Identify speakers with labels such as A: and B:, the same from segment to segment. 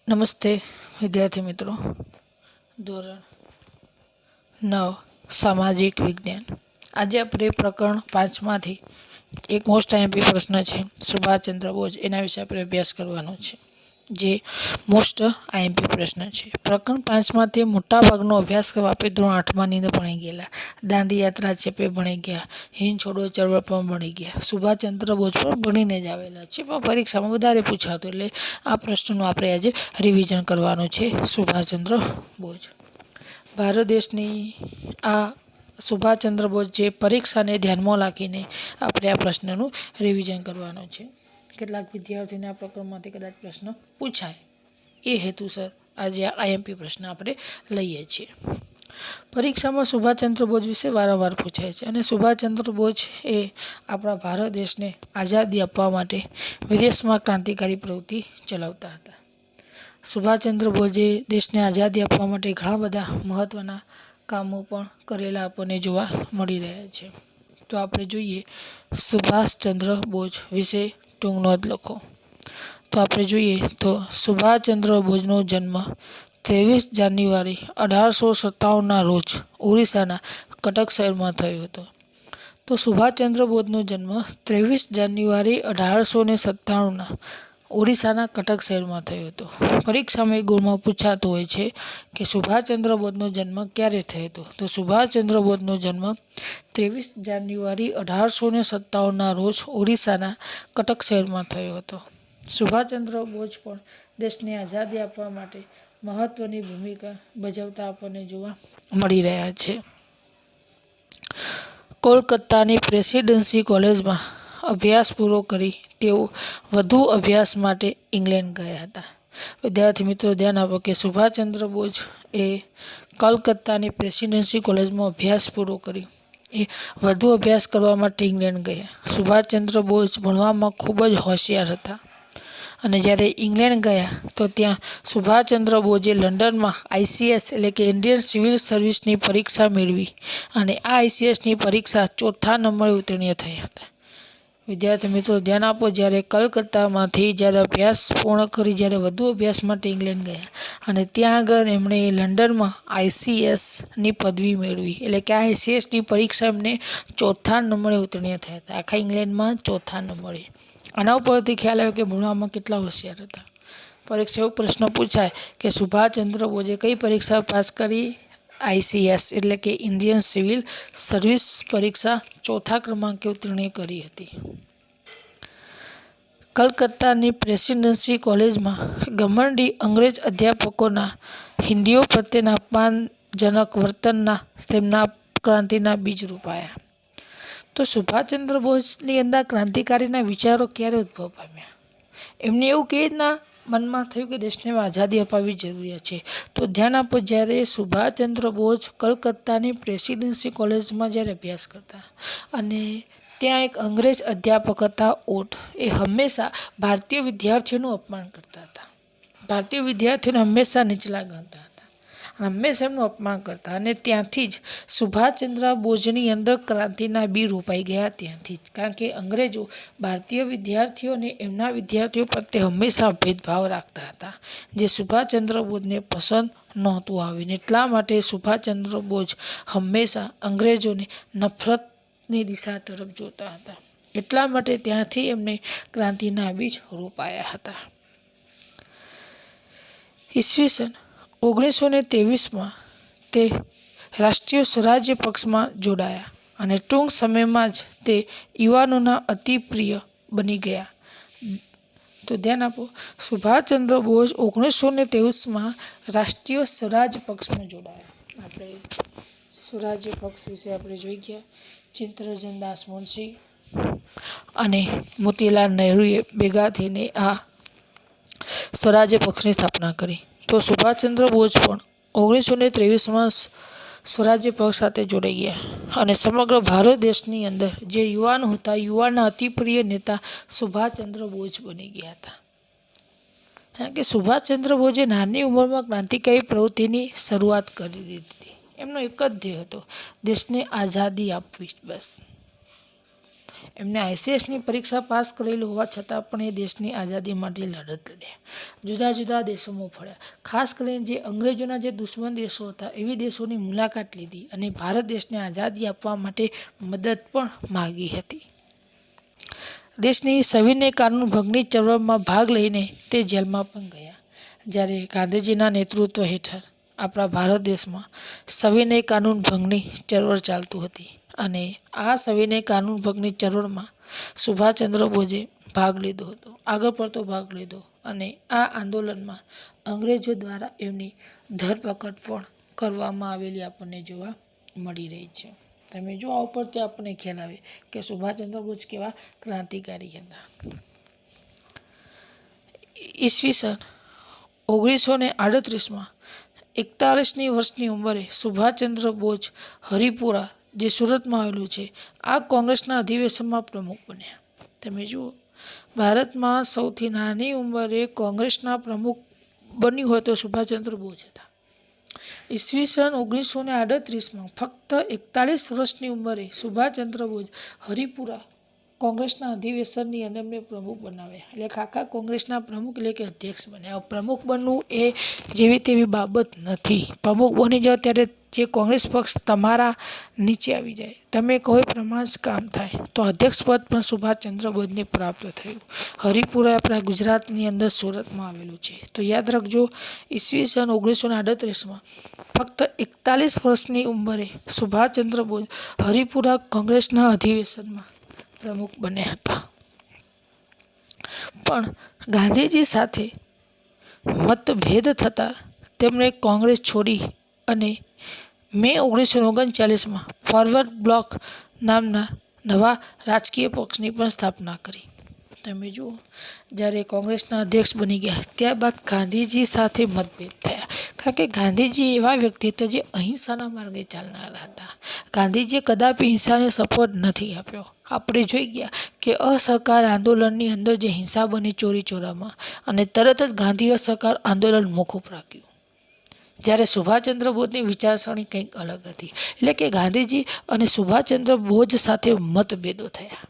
A: નમસ્તે વિદ્યાર્થી મિત્રો. ધોરણ 9 સામાજિક વિજ્ઞાન. આજે આપણે પ્રકરણ 5માંથી એક મોસ્ટ આઈએમપી પ્રશ્ન છે સુભાષચંદ્ર બોઝ, એના વિશે આપણે અભ્યાસ કરવાનો છે, જે મોસ્ટ આઈએમપી પ્રશ્ન છે. પ્રકરણ 5માંથી મોટાભાગનો અભ્યાસક્રમ આપણે ધોરણ 8માની અંદર ભણી ગયેલા. દાંડી યાત્રા છે આપણે ભણી ગયા, હિંદ છોડો ચળવળ પણ ભણી ગયા, સુભાષચંદ્ર બોઝ પણ ભણીને જ આવેલા છે, પણ પરીક્ષામાં વધારે પૂછાતું એટલે આ પ્રશ્નનું આપણે આજે રિવિઝન કરવાનું છે. સુભાષચંદ્ર બોઝ ભારત દેશની આ સુભાષચંદ્ર બોઝ જે પરીક્ષાને ધ્યાનમાં રાખીને આપણે આ પ્રશ્નનું રિવિઝન કરવાનું છે. કેટલાક વિદ્યાર્થીઓને આ પ્રકરણમાંથી કદાચ પ્રશ્ન પૂછાય એ હેતુસર આજે આ આઈએમપી પ્રશ્ન આપણે લઈએ છીએ. પરીક્ષામાં સુભાષચંદ્ર બોઝ વિશે વારંવાર પૂછાય છે અને સુભાષચંદ્ર બોઝ એ આપણા ભારત દેશને આઝાદી આપવા માટે વિદેશમાં ક્રાંતિકારી પ્રવૃત્તિ ચલાવતા હતા. સુભાષચંદ્ર બોઝે દેશને આઝાદી આપવા માટે ઘણા બધા મહત્ત્વના કામો પણ કરેલા આપણને જોવા મળી રહ્યા છે. તો આપણે જોઈએ સુભાષચંદ્ર બોઝ વિશે ટૂંક નોંધ લખો. તો આપણે જોઈએ તો સુભાષચંદ્ર બોઝનો જન્મ 23 જાન્યુઆરી 1857ના રોજ ઓરિસ્સાના કટક શહેરમાં થયો હતો. તો સુભાષચંદ્ર બોઝનો જન્મ 23 જાન્યુઆરી 1897ના ઓરિસ્સાના કટક શહેરમાં થયો હતો. પરીક્ષામાં એક ગુણમાં પૂછાતું હોય છે કે સુભાષચંદ્ર બોઝનો જન્મ ક્યારે થયો હતો. તો સુભાષચંદ્ર બોઝનો જન્મ 23 જાન્યુઆરી 1857ના રોજ ઓરિસ્સાના કટક શહેરમાં થયો હતો. સુભાષચંદ્ર બોઝ પણ દેશને આઝાદી આપવા માટે મહત્ત્વની ભૂમિકા ભજવતા આપણને જોવા મળી રહ્યા છે. કોલકાતાની પ્રેસિડેન્સી કોલેજમાં અભ્યાસ પૂરો કરી તેઓ વધુ અભ્યાસ માટે ઇંગ્લેન્ડ ગયા હતા. વિદ્યાર્થી મિત્રો ધ્યાન આપો કે સુભાષચંદ્ર બોઝ એ કલકત્તાની પ્રેસિડેન્સી કોલેજમાં અભ્યાસ પૂરો કરી એ વધુ અભ્યાસ કરવા માટે ઇંગ્લેન્ડ ગયા. સુભાષચંદ્ર બોઝ ભણવામાં ખૂબ જ હોશિયાર હતા અને જ્યારે ઇંગ્લેન્ડ ગયા તો ત્યાં સુભાષચંદ્ર બોઝે લંડનમાં આઈસીએસ એટલે કે ઇન્ડિયન સિવિલ સર્વિસની પરીક્ષા મેળવી અને આ આઈસીએસની પરીક્ષા 4થા નંબરે ઉત્તીર્ણ થયા હતા. વિદ્યાર્થી મિત્રો ધ્યાન આપો, જ્યારે કલકત્તામાંથી જ્યારે અભ્યાસ પૂર્ણ કરી જ્યારે વધુ અભ્યાસ માટે ઇંગ્લેન્ડ ગયા અને ત્યાં આગળ એમણે લંડનમાં આઈસીએસની પદવી મેળવી એટલે કે આ આઈસીએસની પરીક્ષા એમને 4થા નંબરે ઉત્તીર્ણ થયા હતા. આખા ઇંગ્લેન્ડમાં 4થા નંબરે. આના ઉપરથી ખ્યાલ આવે કે ભણવામાં કેટલા હોશિયાર હતા. પરીક્ષા એવો પ્રશ્ન પૂછાય કે સુભાષચંદ્ર બોઝે કઈ પરીક્ષા પાસ કરી? આઈસીએસ એટલે કે ઇન્ડિયન સિવિલ સર્વિસ પરીક્ષા 4થા ક્રમાંકે ઉત્તીર્ણ કરી હતી. કલકત્તાની પ્રેસિડેન્સી કોલેજમાં ઘમંડી અંગ્રેજ અધ્યાપકોના હિન્દીઓ પ્રત્યેના અપમાનજનક વર્તનના તેમના ક્રાંતિના બીજ રોપાયા. તો સુભાષચંદ્ર બોઝની અંદર ક્રાંતિકારીના વિચારો ક્યારે ઉદ્ભવ પામ્યા? એમને એવું કે રીતના મનમાં થયું કે દેશને આઝાદી અપાવવી જરૂરિયાત છે. તો ધ્યાન આપો, જ્યારે સુભાષચંદ્ર બોઝ કલકત્તાની પ્રેસિડેન્સી કોલેજમાં જ્યારે અભ્યાસ કરતા અને ત્યાં એક અંગ્રેજ અધ્યાપક હતા ઓટ, એ હંમેશા ભારતીય વિદ્યાર્થીઓનું અપમાન કરતા હતા. ભારતીય વિદ્યાર્થીઓને હંમેશા નીચલા ગણતા હતા અને હંમેશા એમનું અપમાન કરતા અને ત્યાંથી જ સુભાષચંદ્ર બોઝની અંદર ક્રાંતિના બી રોપાઈ ગયા. ત્યાંથી જ, કારણ કે અંગ્રેજો ભારતીય વિદ્યાર્થીઓને એમના વિદ્યાર્થીઓ પ્રત્યે હંમેશા ભેદભાવ રાખતા હતા, જે સુભાષચંદ્ર બોઝને પસંદ નહોતું આવ્યું. એટલા માટે સુભાષચંદ્ર બોઝ હંમેશા અંગ્રેજોને નફરતની દિશા તરફ જોતા હતા. એટલા માટે ત્યાંથી એમને ક્રાંતિના બીજ રોપાયા હતા. ઈસવીસન 1923માં તે રાષ્ટ્રીય સ્વરાજ્ય પક્ષમાં જોડાયા અને ટૂંક સમયમાં જ તે યુવાનોના અતિ પ્રિય બની ગયા. તો ધ્યાન આપો, સુભાષચંદ્ર બોઝ 1923માં રાષ્ટ્રીય સ્વરાજ પક્ષમાં જોડાયા. આપણે સ્વરાજ્ય પક્ષ વિશે આપણે જોઈ ગયા. ચિત્તરંજન દાસ મુનશી અને મોતીલાલ નહેરુએ ભેગા થઈને આ સ્વરાજ્ય પક્ષની સ્થાપના કરી. તો સુભાષચંદ્ર બોઝ પણ 1923માં સ્વરાજ્ય પક્ષ સાથે જોડાઈ ગયા અને સમગ્ર ભારત દેશની અંદર જે યુવાનો હતા, યુવાનના અતિપ્રિય નેતા સુભાષચંદ્ર બોઝ બની ગયા હતા. કારણ કે સુભાષચંદ્ર બોઝે નાની ઉંમરમાં ક્રાંતિકારી પ્રવૃત્તિની શરૂઆત કરી દીધી હતી. એમનો એક જ ધ્યેય હતો, દેશને આઝાદી આપવી, બસ. એમને ICSની પરીક્ષા પાસ કરેલી હોવા છતાં પણ એ દેશની આઝાદી માટે લડત લડ્યા, જુદા જુદા દેશોમાં ફર્યા, ખાસ કરીને જે અંગ્રેજોના જે દુશ્મન દેશો હતા એવી દેશોની મુલાકાત લીધી અને ભારત દેશને આઝાદી આપવા માટે મદદ પણ માગી હતી. દેશની સવિનય કાનૂન ભંગની ચળવળમાં ભાગ લઈને તે જેલમાં પણ ગયા. જ્યારે ગાંધીજીના નેતૃત્વ હેઠળ આપણા ભારત દેશમાં સવિનય કાનૂન ભંગની ચળવળ ચાલતું હતી અને આ સવિનય કાનૂન ભંગની ચળવળમાં સુભાષચંદ્ર બોઝે ભાગ લીધો હતો, આગળ પડતો ભાગ લીધો અને આ આંદોલનમાં અંગ્રેજો દ્વારા એમની ધરપકડ પણ કરવામાં આવેલી આપણને જોવા મળી રહી છે. તમે જો આ ઉપરથી આપણને ખ્યાલ આવે કે સુભાષચંદ્ર બોઝ કેવા ક્રાંતિકારી હતા. ઈસવીસન 1938માં 41 વર્ષની ઉંમરે સુભાષચંદ્ર બોઝ હરિપુરા જે સુરતમાં આવેલું છે આ કોંગ્રેસના અધિવેશનમાં પ્રમુખ બન્યા. તમે જુઓ ભારતમાં સૌથી નાની ઉંમરે કોંગ્રેસના પ્રમુખ બન્યું હોય તો સુભાષચંદ્ર બોઝ હતા. ઈસવીસન 1938માં ફક્ત 41 વર્ષની ઉંમરે સુભાષચંદ્ર બોઝ હરિપુરા કોંગ્રેસના અધિવેશનની અંદર એમને પ્રમુખ બનાવ્યા, એટલે આખા કોંગ્રેસના પ્રમુખ એટલે કે અધ્યક્ષ બન્યા. પ્રમુખ બનવું એ જેવી તેવી બાબત નથી. પ્રમુખ બની જાઓ ત્યારે જે કોંગ્રેસ પક્ષ તમારા નીચે આવી જાય, તમે કહો એ પ્રમાણે જ કામ થાય. તો અધ્યક્ષ પદ પણ સુભાષચંદ્ર બોઝને પ્રાપ્ત થયું. હરિપુરા આપણા ગુજરાતની અંદર સુરતમાં આવેલું છે. તો યાદ રાખજો, ઈસવીસન 1938માં ફક્ત 41 વર્ષની ઉંમરે સુભાષચંદ્ર બોઝ હરિપુરા કોંગ્રેસના અધિવેશનમાં પ્રમુખ બન્યા હતા. પણ ગાંધીજી સાથે મતભેદ થતાં તેમણે કોંગ્રેસ છોડી અને મે 1939માં ફોરવર્ડ બ્લોક નામના નવા રાજકીય પક્ષની પણ સ્થાપના કરી. તમે જુઓ, જ્યારે કોંગ્રેસના અધ્યક્ષ બની ગયા ત્યારબાદ ગાંધીજી સાથે મતભેદ થયા, કારણ કે ગાંધીજી એવા વ્યક્તિ હતા જે અહિંસાના માર્ગે ચાલનારા હતા. ગાંધીજીએ કદાપી હિંસાને સપોર્ટ નથી આપ્યો. આપણે જોઈ ગયા કે અસહકાર આંદોલનની અંદર જે હિંસા બની ચોરી ચોરામાં અને તરત જ ગાંધી અસહકાર આંદોલન મોકૂફ રાખ્યું. જ્યારે સુભાષચંદ્ર બોઝની વિચારસરણી કંઈક અલગ હતી, એટલે કે ગાંધીજી અને સુભાષચંદ્ર બોઝ સાથે મતભેદો થયા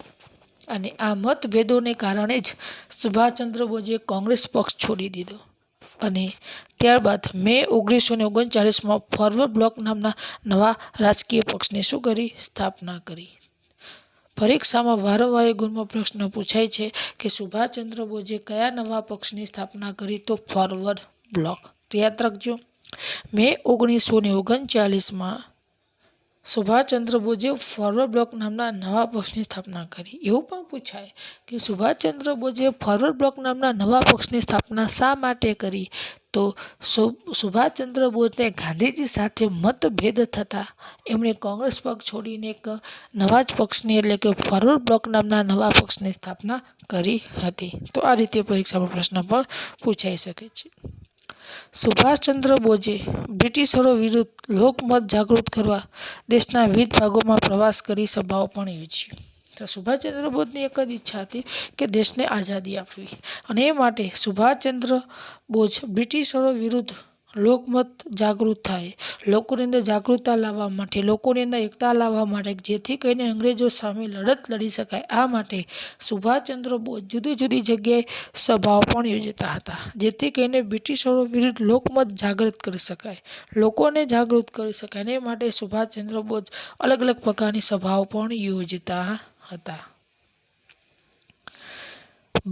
A: અને આ મતભેદોને કારણે જ સુભાષચંદ્ર બોઝે કોંગ્રેસ પક્ષ છોડી દીધો અને ત્યારબાદ મે 1939માં ફોરવર્ડ બ્લોક નામના નવા રાજકીય પક્ષની શું કરી? સ્થાપના કરી. પરીક્ષામાં વારંવાર એ ગુણમાં પ્રશ્ન પૂછાય છે કે સુભાષચંદ્ર બોઝે કયા નવા પક્ષની સ્થાપના કરી? તો ફોરવર્ડ બ્લોક. તો યાદ રાખજો, મે 1939માં સુભાષચંદ્ર બોઝે ફોરવર્ડ બ્લોક નામના નવા પક્ષની સ્થાપના કરી. એવું પણ પૂછાય કે સુભાષચંદ્ર બોઝે ફોરવર્ડ બ્લોક નામના નવા પક્ષની સ્થાપના શા માટે કરી? તો સુભાષચંદ્ર બોઝને ગાંધીજી સાથે મતભેદ થતાં એમણે કોંગ્રેસ પક્ષ છોડીને એક નવા જ પક્ષની એટલે કે ફોરવર્ડ બ્લોક નામના નવા પક્ષની સ્થાપના કરી હતી. તો આ રીતે પરીક્ષામાં પ્રશ્ન પણ પૂછાઈ શકે છે. સુભાષચંદ્ર બોઝે બ્રિટિશરો વિરુદ્ધ લોકમત જાગૃત કરવા દેશના વિવિધ ભાગોમાં પ્રવાસ કરી સભાઓ પણ યોજી. તો સુભાષચંદ્ર બોઝની એક જ ઈચ્છા હતી કે દેશને આઝાદી આપવી અને એ માટે સુભાષચંદ્ર બોઝ બ્રિટિશરો વિરુદ્ધ લોકમત જાગૃત થાય, લોકોની અંદર જાગૃતતા લાવવા માટે, લોકોની અંદર એકતા લાવવા માટે, જેથી કરીને અંગ્રેજો સામે લડત લડી શકાય. આ માટે સુભાષચંદ્ર બોઝ જુદી જુદી જગ્યાએ સભાઓ પણ યોજતા હતા, જેથી કરીને બ્રિટિશરો વિરુદ્ધ લોકમત જાગૃત કરી શકાય, લોકોને જાગૃત કરી શકાય. અને એ માટે સુભાષચંદ્ર બોઝ અલગ અલગ પ્રકારની સભાઓ પણ યોજતા હતા.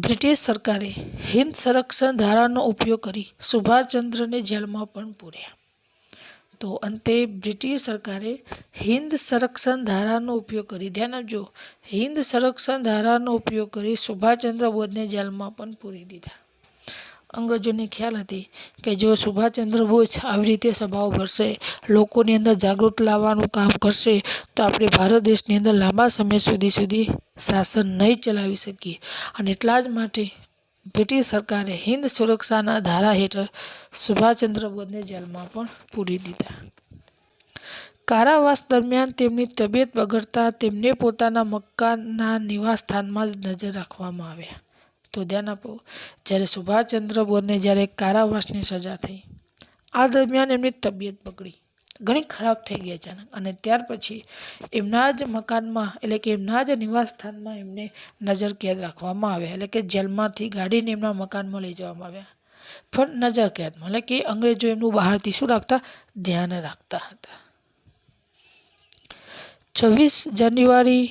A: બ્રિટિશ સરકારે હિંદ સંરક્ષણ ધારાનો ઉપયોગ કરી સુભાષચંદ્રને જેલમાં પણ પૂર્યા. તો અંતે બ્રિટિશ સરકારે હિંદ સંરક્ષણ ધારાનો ઉપયોગ કરી, ધ્યાન આપજો, હિંદ સંરક્ષણ ધારાનો ઉપયોગ કરી સુભાષચંદ્ર બોઝને જેલમાં પણ પૂરી દીધા. અંગ્રેજોને ખ્યાલ હતી કે જો સુભાષચંદ્ર બોઝ આવી રીતે સભાઓ ભરશે, લોકોની અંદર જાગૃત લાવવાનું કામ કરશે તો આપણે ભારત દેશની અંદર લાંબા સમય સુધી શાસન નહીં ચલાવી શકીએ. અને એટલા જ માટે બ્રિટિશ સરકારે હિંદ સુરક્ષાના ધારા હેઠળ સુભાષચંદ્ર બોઝને જેલમાં પણ પૂરી દીધા. કારાવાસ દરમિયાન તેમની તબિયત બગડતા તેમને પોતાના મક્કાના નિવાસસ્થાનમાં જ નજર રાખવામાં આવ્યા. તો ધ્યાન આપો, જ્યારે સુભાષચંદ્ર બોઝને જ્યારે કારાવાસની સજા થઈ, આ દરમિયાન એમની તબિયત બગડી ઘણી ખરાબ થઈ ગઈ અચાનક, અને ત્યાર પછી એમના જ મકાનમાં એટલે કે એમના જ નિવાસ સ્થાનમાં એમને નજર કેદ રાખવામાં આવ્યા, એટલે કે જેલમાંથી ગાડીને એમના મકાનમાં લઈ જવામાં આવ્યા, પણ નજર કેદમાં, એટલે કે અંગ્રેજો એમનું બહારથી શું રાખતા, ધ્યાન રાખતા હતા. 26 જાન્યુઆરી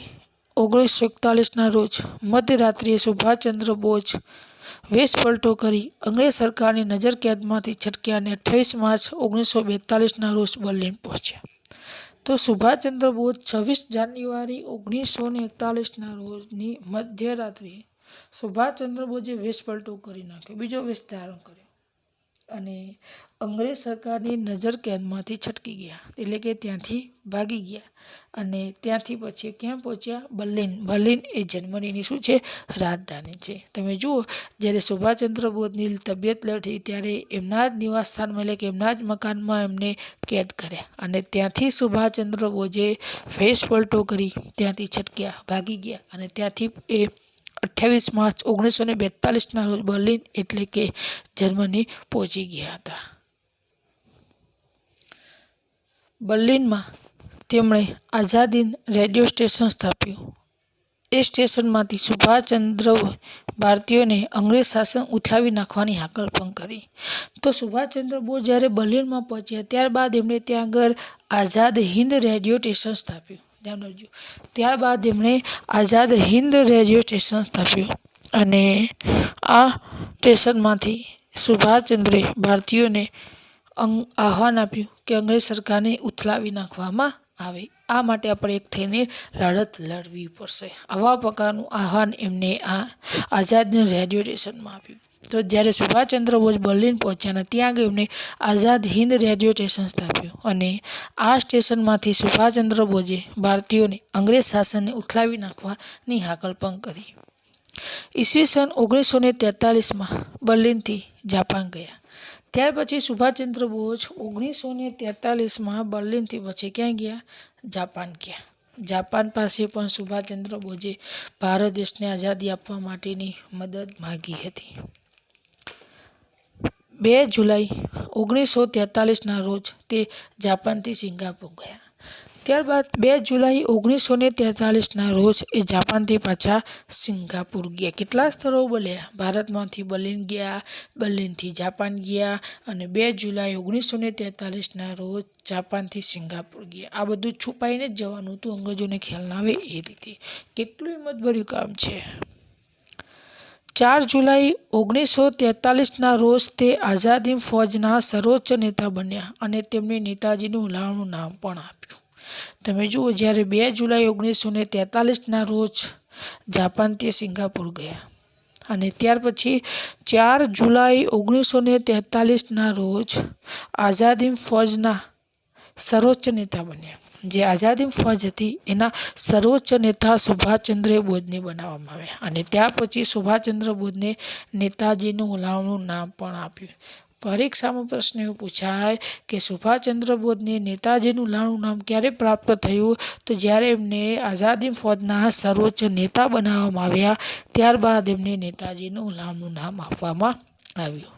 A: 1941ના રોજ મધરાત્રિએ સુભાષચંદ્ર બોઝ વેશ પલટો કરી અંગ્રેજ સરકારની નજર કેદમાંથી છટક્યા અને 28 માર્ચ 1942ના રોજ બર્લિન પહોંચ્યા. તો સુભાષચંદ્ર બોઝ 26 જાન્યુઆરી 1941ના રોજની મધ્યરાત્રિએ સુભાષચંદ્ર બોઝે વેશ પલટો કરી નાખ્યો, બીજો વેશ ધારણ કર્યો અને અંગ્રેજ સરકારની નજર કેદમાંથી છટકી ગયા, એટલે કે ત્યાંથી ભાગી ગયા. અને ત્યાંથી પછી ક્યાં પહોંચ્યા, બર્લિન. બર્લિન એ જર્મનીની શું છે, રાજધાની છે. તમે જુઓ, જ્યારે સુભાષચંદ્ર બોઝની તબિયત લડી ત્યારે એમના જ નિવાસસ્થાનમાં એટલે કે એમના જ મકાનમાં એમને કેદ કર્યા, અને ત્યાંથી સુભાષચંદ્ર બોઝે વેશ પલટો કરી ત્યાંથી છટક્યા, ભાગી ગયા, અને ત્યાંથી એ 28 માર્ચ 1942ના રોજ બર્લિન એટલે કે જર્મની પહોંચી ગયા હતા. બર્લિનમાં તેમણે આઝાદ હિંદ રેડિયો સ્ટેશન સ્થાપ્યું. એ સ્ટેશનમાંથી સુભાષચંદ્ર ભારતીયોને અંગ્રેજ શાસન ઉથલાવી નાખવાની હાકલ પણ કરી. તો સુભાષચંદ્ર બોઝ જ્યારે બર્લિનમાં પહોંચ્યા ત્યારબાદ એમણે ત્યાં આગળ આઝાદ હિંદ રેડિયો સ્ટેશન સ્થાપ્યું. ધ્યાન રાખજો, ત્યારબાદ એમણે આઝાદ હિંદ રેડિયો સ્ટેશન સ્થાપ્યું, અને આ સ્ટેશનમાંથી સુભાષચંદ્રે ભારતીયોને આહ્વાન આપ્યું કે અંગ્રેજ સરકારને ઉથલાવી નાખવામાં આવે, આ માટે આપણે એક થઈને લડત લડવી પડશે. આવા પ્રકારનું આહ્વાન એમને આ આઝાદ રેડિયો સ્ટેશનમાં આપ્યું. તો જ્યારે સુભાષચંદ્ર બોઝ બર્લિન પહોંચ્યા અને ત્યાં આગળ એમને આઝાદ હિંદ રેડિયો સ્ટેશન સ્થાપ્યું, અને આ સ્ટેશનમાંથી સુભાષચંદ્ર બોઝે ભારતીયોને અંગ્રેજ શાસનને ઉથલાવી નાખવાની હાકલ પણ કરી. ઈસવીસન 1943માં બર્લિનથી જાપાન ગયા. ત્યાર પછી સુભાષચંદ્ર બોઝ 1943માં બર્લિનથી પછી ક્યાં ગયા, જાપાન ગયા. જાપાન પાસે પણ સુભાષચંદ્ર બોઝે ભારત દેશને આઝાદી આપવા માટેની મદદ માગી હતી. 2 જુલાઈ 1943ના રોજ તે જાપાનથી સિંગાપુર ગયા. ત્યારબાદ 2 જુલાઈ 1943ના રોજ એ જાપાનથી પાછા સિંગાપુર ગયા. કેટલા સ્થળો બોલ્યા, ભારતમાંથી બર્લિન ગયા, બર્લિનથી જાપાન ગયા, અને 2 જુલાઈ 1943ના રોજ જાપાનથી સિંગાપુર ગયા. આ બધું છુપાઈને જ જવાનું હતું, અંગ્રેજોને ખ્યાલ ના આવે એ રીતે. કેટલું હિંમતભર્યું કામ છે. 4 જુલાઈ 1943ના રોજ તે આઝાદ હિંદ ફૌજના સર્વોચ્ચ નેતા બન્યા, અને તેમને નેતાજીનું ઉલાળનું નામ પણ આપ્યું. તમે જુઓ, જ્યારે 2 જુલાઈ 1943ના રોજ જાપાનથી સિંગાપુર ગયા, અને ત્યાર પછી 4 જુલાઈ 1943ના રોજ આઝાદ હિંદ ફૌજના સર્વોચ્ચ નેતા બન્યા. જે આઝાદ હિંદ ફૌજ હતી એના સર્વોચ્ચ નેતા સુભાષચંદ્ર બોઝને બનાવવામાં આવ્યા, અને ત્યાર પછી સુભાષચંદ્ર બોઝને નેતાજીનું ઉલાળનું નામ પણ આપ્યું. પરીક્ષામાં પ્રશ્ન એવો પૂછાય કે સુભાષચંદ્ર બોઝને નેતાજીનું ઉલાળનું નામ ક્યારે પ્રાપ્ત થયું, તો જ્યારે એમને આઝાદ હિંદ ફૌજના સર્વોચ્ચ નેતા બનાવવામાં આવ્યા ત્યારબાદ એમને નેતાજીનું ઉલાળનું નામ આપવામાં આવ્યું.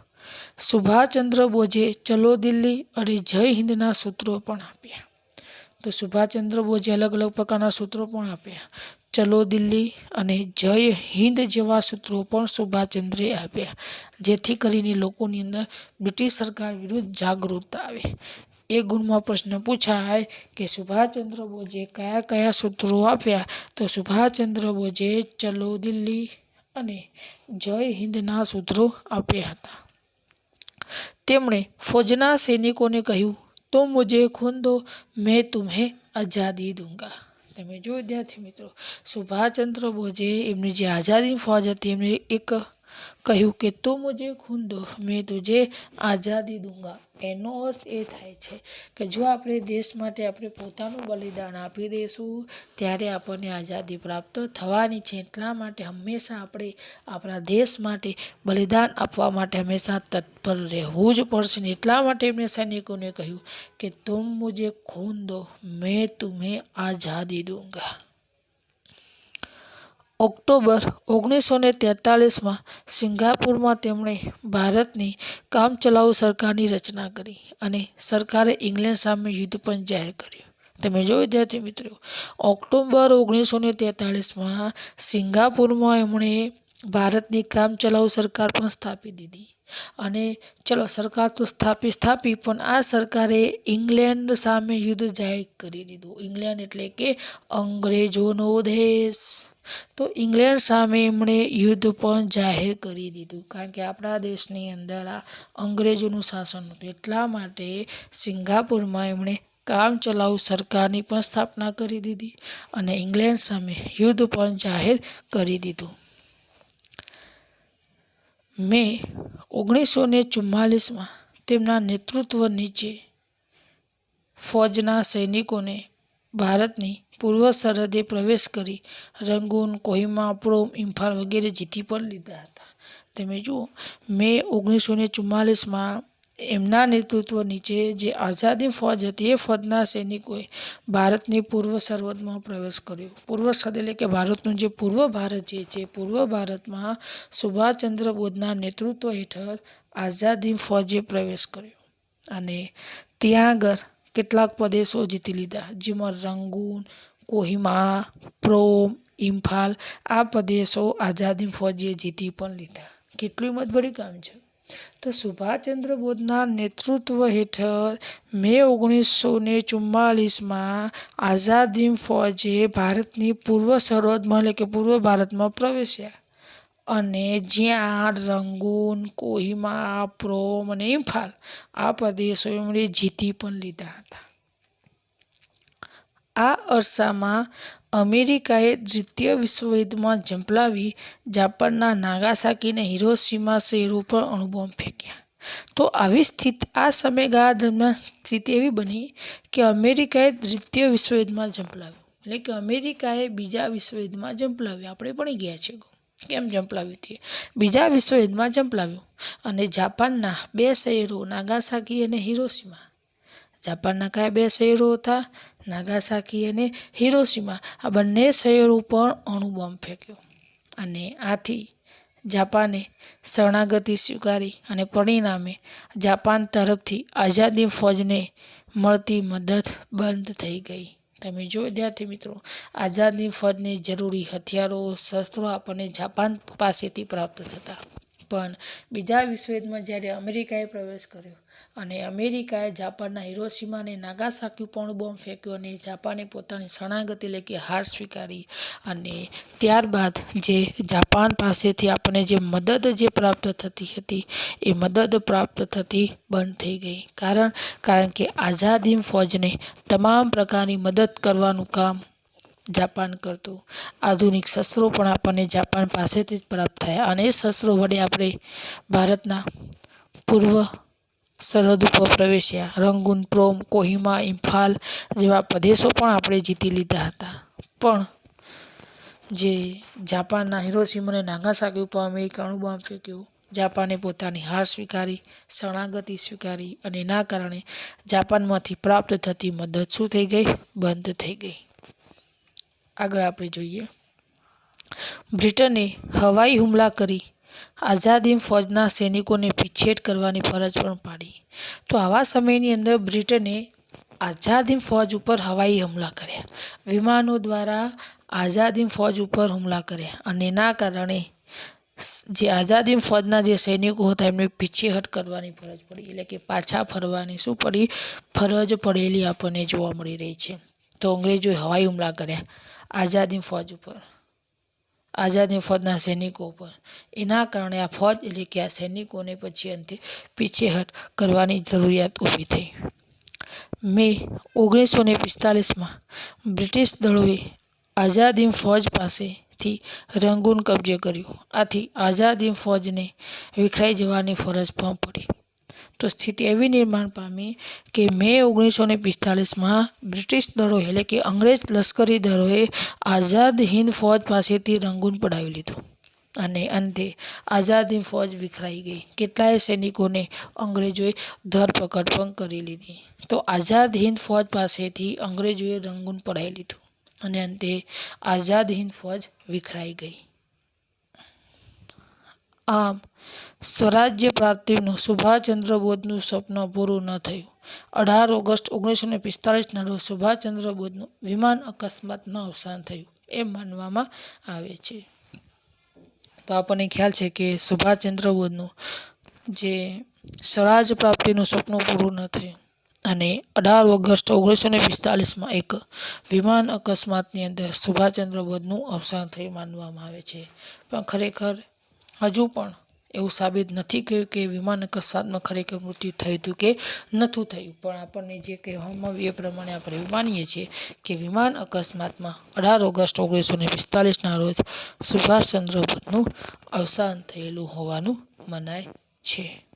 A: સુભાષચંદ્ર બોઝે ચલો દિલ્હી અને જય હિન્દના સૂત્રો પણ આપ્યા. તો સુભાષચંદ્ર બોઝે અલગ અલગ પ્રકારના સૂત્રો પણ આપ્યા. ચલો દિલ્હી અને જય હિન્દ જેવા સૂત્રો પણ સુભાષચંદ્રે આપ્યા, જેથી કરીને લોકોની અંદર બ્રિટિશ સરકાર વિરુદ્ધ જાગૃતતા આવે. એ ગુણમાં પ્રશ્ન પૂછાય કે સુભાષચંદ્ર બોઝે કયા કયા સૂત્રો આપ્યા, તો સુભાષચંદ્ર બોઝે ચલો દિલ્હી અને જય હિન્દના સૂત્રો આપ્યા હતા. તેમણે ફૌજના સૈનિકોને કહ્યું, તો મુझे खून दो, मैं तुम्हें आज़ादी दूंगा. તમે જો વિદ્યાર્થી મિત્રો, સુભાષચંદ્ર બોઝે એમની જે આઝાદી ફૌજ હતી એમને એક કહ્યું કે તું મુझे खून दो, मैं तुझे आज़ादी दूंगा. એનો અર્થ એ થાય છે કે જો આપણે દેશ માટે આપણે પોતાનું બલિદાન આપી દઈશું ત્યારે આપણને આઝાદી પ્રાપ્ત થવાની છે. એટલા માટે હંમેશા આપણે આપણા દેશ માટે બલિદાન આપવા માટે હંમેશા તત્પર રહેવું જ પડશે. ને એટલા માટે એમણે સૈનિકોને કહ્યું કે તુમ મુझे खून दो, मैं तुम्हें आज़ादी दूंगा. ઓક્ટોબર 1943માં સિંગાપુરમાં તેમણે ભારતની કામચલાઉ સરકારની રચના કરી અને સરકારે ઇંગ્લેન્ડ સામે યુદ્ધ પણ જાહેર કર્યું. તમે જો વિદ્યાર્થી મિત્રો, ઓક્ટોબર 1943માં સિંગાપુરમાં એમણે ભારતની કામચલાઉ સરકાર પણ સ્થાપી દીધી. અને ચલો, સરકાર તો સ્થાપી પણ આ સરકારે ઇંગ્લેન્ડ સામે યુદ્ધ જાહેર કરી દીધું. ઇંગ્લેન્ડ એટલે કે અંગ્રેજોનો દેશ. તો ઇંગ્લેન્ડ સામે એમણે યુદ્ધ પણ જાહેર કરી દીધું, કારણ કે આપણા દેશની અંદર આ અંગ્રેજોનું શાસન હતું. એટલા માટે સિંગાપુરમાં એમણે કામચલાઉ સરકારની પણ સ્થાપના કરી દીધી અને ઇંગ્લેન્ડ સામે યુદ્ધ પણ જાહેર કરી દીધું. મે 1944માં તેમના નેતૃત્વ નીચે ફૌજના સૈનિકોને ભારતની પૂર્વ સરહદે પ્રવેશ કરી રંગૂન, કોહિમા, પ્રોમ, ઇમ્ફાલ વગેરે જીતી પણ લીધા હતા. તમે જુઓ, મે 1944માં એમના નેતૃત્વ નીચે જે આઝાદી ફૌજ હતી એ ફૌજના સૈનિકોએ ભારતની પૂર્વ સરહદમાં પ્રવેશ કર્યો. પૂર્વ સરહદ એટલે કે ભારતનું જે પૂર્વ ભારત છે, પૂર્વ ભારતમાં સુભાષચંદ્ર બોઝના નેતૃત્વ હેઠળ આઝાદી ફૌજે પ્રવેશ કર્યો અને ત્યાં આગળ કેટલાક પ્રદેશો જીતી લીધા, જેમાં રંગૂન, કોહિમા, પ્રોમ, ઇમ્ફાલ આ પ્રદેશો આઝાદી ફૌજે જીતી પણ લીધા. કેટલું હિંમતભર્યું કામ છે. તો સુભાષચંદ્ર બોઝના નેતૃત્વ હેઠળ મે 1944માં આઝાદી ફૌજે ભારતની પૂર્વ સરહદમાં એટલે કે પૂર્વ ભારતમાં પ્રવેશ્યા અને જ્યાં રંગૂન, કોહિમા, પ્રોમ અને ઇમ્ફાલ આ પ્રદેશો એમણે જીતી પણ લીધા હતા. આ અરસામાં અમેરિકાએ દ્વિતીય વિશ્વયુદ્ધમાં ઝંપલાવી જાપાનના નાગાસાકી અને હિરોશીમા શહેરો પર અણુબોમ્બ ફેંક્યા. તો આવી સ્થિતિ, આ સમયગાળા દરમિયાન સ્થિતિ એવી બની કે અમેરિકાએ દ્વિતીય વિશ્વયુદ્ધમાં ઝંપલાવ્યું, એટલે કે અમેરિકાએ બીજા વિશ્વયુદ્ધમાં ઝંપલાવ્યું. આપણે પણ ગયા છે કેમ ઝંપલાવ્યું તે, બીજા વિશ્વયુદ્ધમાં ઝંપલાવ્યું અને જાપાનના બે શહેરો નાગાસાકી અને હિરોશીમા, જાપાનના કયા બે શહેરો હતા? નાગાસાકી અને હિરોશીમા. આ બંને શહેરો પર અણુબોમ્બ ફેંક્યો અને આથી જાપાને શરણાગતિ સ્વીકારી અને પરિણામે જાપાન તરફથી આઝાદી ફૌજને મળતી મદદ બંધ થઈ ગઈ. તમે જો વિદ્યાર્થી મિત્રો, આઝાદી ફૌજને જરૂરી હથિયારો, શસ્ત્રો આપણને જાપાન પાસેથી પ્રાપ્ત થતા. પણ બીજા વિશ્વયુદ્ધમાં જ્યારે અમેરિકાએ પ્રવેશ કર્યો અને અમેરિકાએ જાપાનના હિરોશીમા અને નાગાસાકી પર બોમ્બ ફેંક્યો અને જાપાને પોતાની શરણાગતિ એટલે કે હાર સ્વીકારી અને ત્યારબાદ જે જાપાન પાસેથી આપણને જે મદદ જે પ્રાપ્ત થતી હતી એ મદદ પ્રાપ્ત થતી બંધ થઈ ગઈ. કારણ કે આઝાદી ફૌજને તમામ પ્રકારની મદદ કરવાનું કામ જાપાન કરતું. આધુનિક શસ્ત્રો પણ આપણને જાપાન પાસેથી જ પ્રાપ્ત થયા અને એ શસ્ત્રો વડે આપણે ભારતના પૂર્વ સરહદ ઉપર પ્રવેશ્યા. રંગૂન, પ્રોમ, કોહિમા, ઇમ્ફાલ જેવા પ્રદેશો પણ આપણે જીતી લીધા હતા. પણ જે જાપાનના હિરોશીમા અને નાગાસાકી ઉપર અમેરિકાએ અણુબોમ્બ ફેંક્યો, જાપાને પોતાની હાર સ્વીકારી, શરણાગતિ સ્વીકારી અને એના કારણે જાપાનમાંથી પ્રાપ્ત થતી મદદ શું થઈ ગઈ? બંધ થઈ ગઈ. આગળ આપણે જોઈએ, બ્રિટને હવાઈ હુમલા કરી આઝાદી ફૌજના સૈનિકોને પીછેહટ કરવાની ફરજ પણ પાડી. તો આવા સમયની અંદર બ્રિટને આઝાદી ફૌજ ઉપર હવાઈ હુમલા કર્યા, વિમાનો દ્વારા આઝાદી ફૌજ ઉપર હુમલા કર્યા અને એના કારણે જે આઝાદી ફૌજના જે સૈનિકો હતા એમને પીછેહટ કરવાની ફરજ પડી, એટલે કે પાછા ફરવાની શું પડી? ફરજ પડેલી આપણને જોવા મળી રહી છે. તો અંગ્રેજોએ હવાઈ હુમલા કર્યા આઝાદી ફૌજ ઉપર, આઝાદી ફૌજના સૈનિકો ઉપર. એના કારણે આ ફૌજ એટલે કે આ સૈનિકોને પછી અંતે પીછેહટ કરવાની જરૂરિયાત ઊભી થઈ. મે 1945માં બ્રિટિશ દળોએ આઝાદી ફૌજ પાસેથી રંગૂન કબજે કર્યું. આથી આઝાદી ફૌજને વિખરાઈ જવાની ફરજ પણ પડી. તો સ્થિતિ એવી નિર્માણ પામી કે મે 1945માં બ્રિટિશ દળો એટલે કે અંગ્રેજ લશ્કરી દળોએ આઝાદ હિંદ ફૌજ પાસેથી રંગૂન પડાવી લીધું અને અંતે આઝાદી ફૌજ વિખરાઈ ગઈ. કેટલાય સૈનિકોને અંગ્રેજોએ ધરપકડ પણ કરી લીધી. તો આઝાદ હિંદ ફૌજ પાસેથી અંગ્રેજોએ રંગૂન પડાવી લીધું અને અંતે આઝાદ હિન્દ ફૌજ વિખરાઈ ગઈ. આમ સ્વરાજ્ય પ્રાપ્તિનું સુભાષચંદ્ર બોઝનું સ્વપ્ન પૂરું ન થયું. 18 ઓગસ્ટ 1945ના રોજ સુભાષચંદ્ર બોઝનું વિમાન અકસ્માતમાં અવસાન થયું એમ માનવામાં આવે છે. તો આપણને ખ્યાલ છે કે સુભાષચંદ્ર બોઝનું જે સ્વરાજ પ્રાપ્તિનું સપનું પૂરું ન થયું અને 18 ઓગસ્ટ 1945માં એક વિમાન અકસ્માતની અંદર સુભાષચંદ્ર બોઝનું અવસાન થયું માનવામાં આવે છે. પણ ખરેખર હજુ પણ એવું સાબિત નથી થયું કે વિમાન અકસ્માતમાં ખરેખર મૃત્યુ થયું હતું કે નહોતું થયું. પણ આપણને જે કહેવામાં આવ્યું એ પ્રમાણે આપણે એવું માનીએ છીએ કે વિમાન અકસ્માતમાં 18 ઓગસ્ટ 1945ના રોજ સુભાષચંદ્ર બોઝનું અવસાન થયેલું હોવાનું મનાય છે.